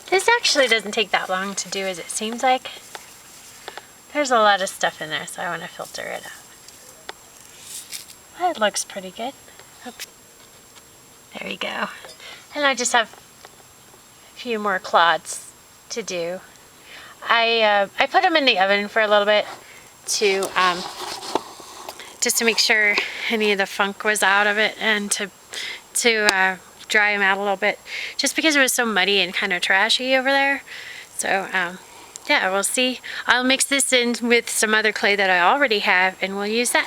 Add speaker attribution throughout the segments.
Speaker 1: This actually doesn't take that long to do as it seems like. There's a lot of stuff in there, so I want to filter it out. That looks pretty good. There we go. And I just have a few more clods to do. I put them in the oven for a little bit to just to make sure any of the funk was out of it, and to dry them out a little bit, just because it was so muddy and kind of trashy over there. So yeah, we'll see. I'll mix this in with some other clay that I already have, and we'll use that.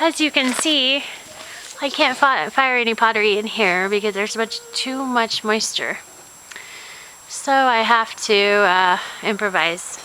Speaker 1: As you can see, I can't fire any pottery in here because there's too much moisture. So I have to improvise.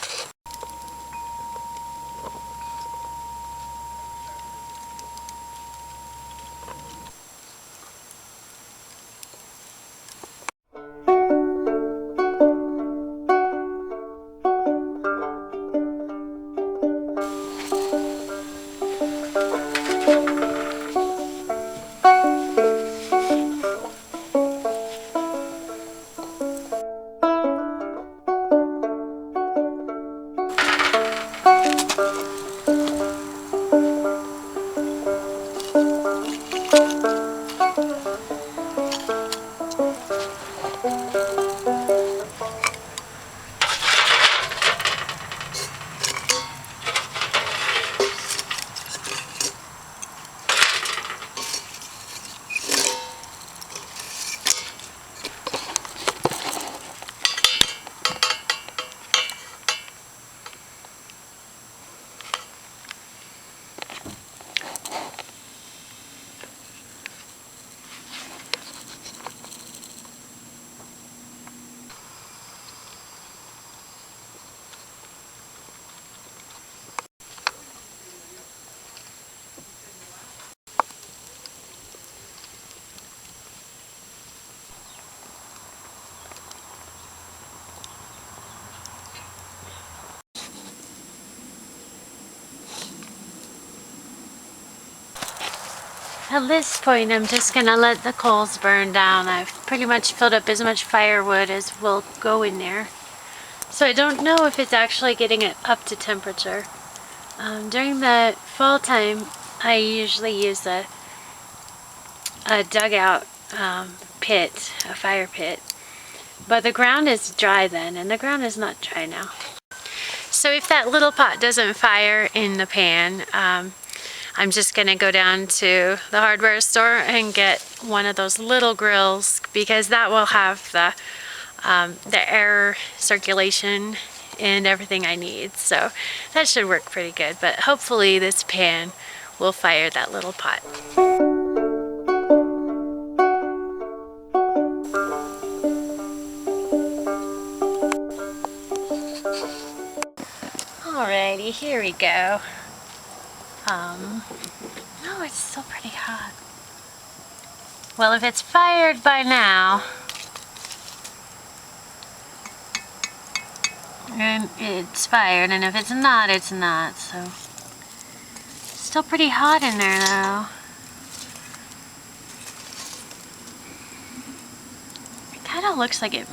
Speaker 1: At this point, I'm just gonna let the coals burn down. I've pretty much filled up as much firewood as will go in there. So I don't know if it's actually getting it up to temperature. During the fall time, I usually use a dugout pit, a fire pit. But the ground is dry then, and the ground is not dry now. So if that little pot doesn't fire in the pan, I'm just gonna go down to the hardware store and get one of those little grills, because that will have the air circulation and everything I need. So that should work pretty good, but hopefully this pan will fire that little pot. Alrighty, here we go. Oh, it's still pretty hot. Well, if it's fired by now, and it's fired, and if it's not, it's not. So, still pretty hot in there though. It kind of looks like it.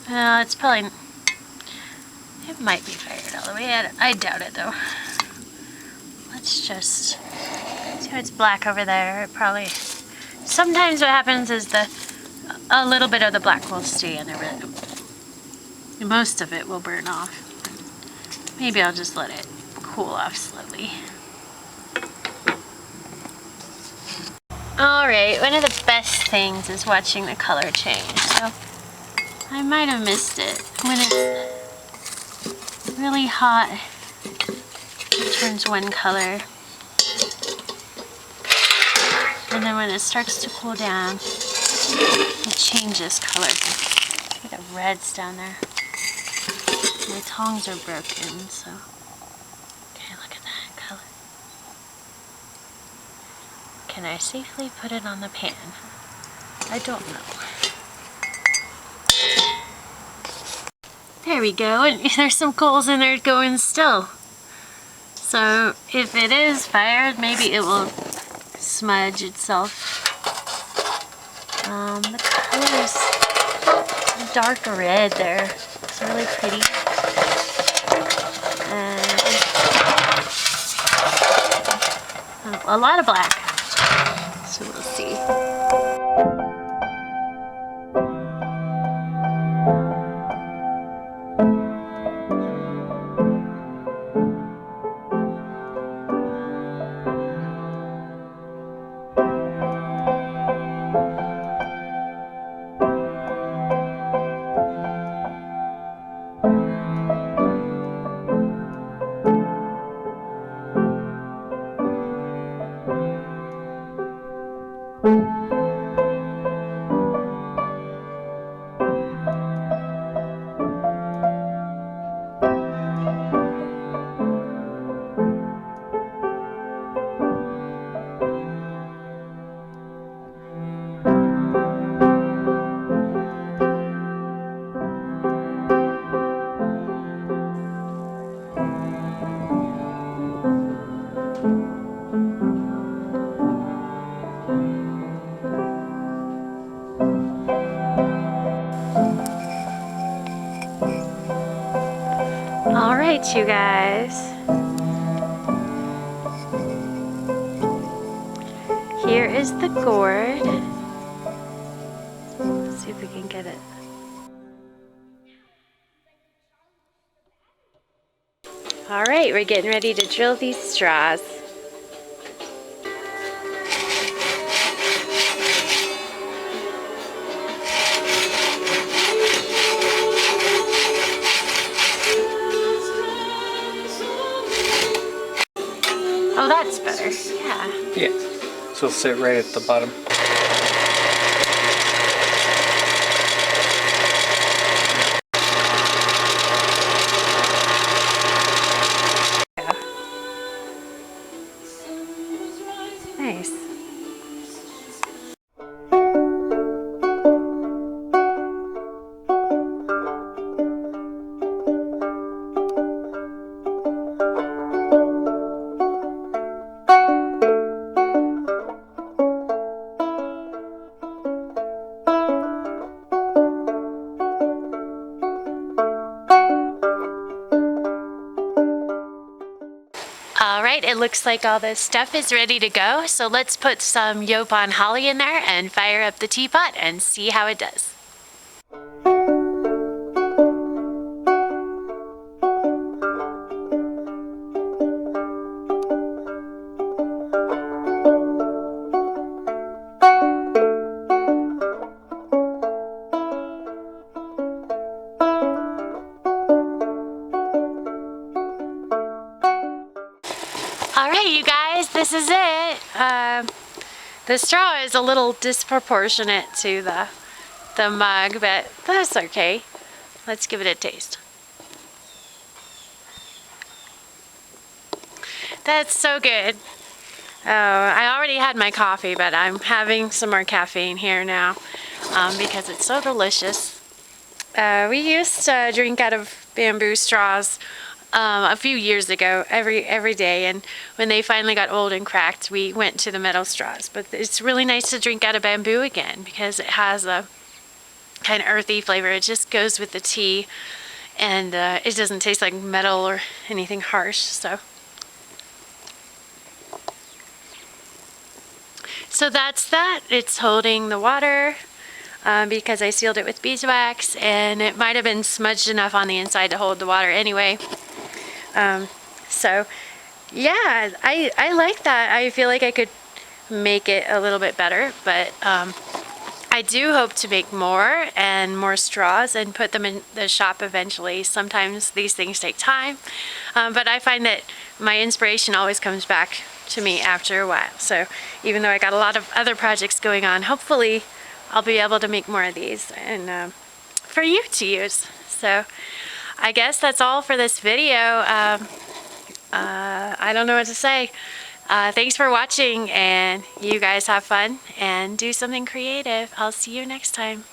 Speaker 1: It's probably. It might be fired all the way. I doubt it though. Let's just see how it's black over there. It probably. Sometimes what happens is a little bit of the black will stay in there, but most of it will burn off. Maybe I'll just let it cool off slowly. Alright, one of the best things is watching the color change. So I might have missed it. When it's really hot, it turns one color. And then when it starts to cool down, it changes color. Look at the reds down there. My tongs are broken, so. Okay, look at that color. Can I safely put it on the pan? I don't know. There we go, and there's some coals in there going still. So if it is fired, maybe it will smudge itself. The color is a dark red there. It's really pretty. And a lot of black. So we'll see. All right, you guys. Here is the gourd. Let's see if we can get it. All right, we're getting ready to drill these straws. Oh, that's better. Yeah.
Speaker 2: Yeah. So it'll sit right at the bottom.
Speaker 1: Yeah. Nice. All right, it looks like all this stuff is ready to go. So let's put some Yaupon Holly in there and fire up the teapot and see how it does. All right, you guys, this is it. The straw is a little disproportionate to the mug, but that's okay. Let's give it a taste. That's so good. Oh, I already had my coffee, but I'm having some more caffeine here now because it's so delicious. We used to drink out of bamboo straws a few years ago every day, and when they finally got old and cracked, we went to the metal straws. But it's really nice to drink out of bamboo again because it has a kind of earthy flavor. It just goes with the tea, and it doesn't taste like metal or anything harsh. So that's that. It's holding the water because I sealed it with beeswax, and it might have been smudged enough on the inside to hold the water anyway. So yeah, I like that. I feel like I could make it a little bit better, but I do hope to make more and more straws and put them in the shop eventually. Sometimes these things take time, but I find that my inspiration always comes back to me after a while. So even though I got a lot of other projects going on, hopefully I'll be able to make more of these and for you to use. So I guess that's all for this video. I don't know what to say. Thanks for watching, and you guys have fun and do something creative. I'll see you next time.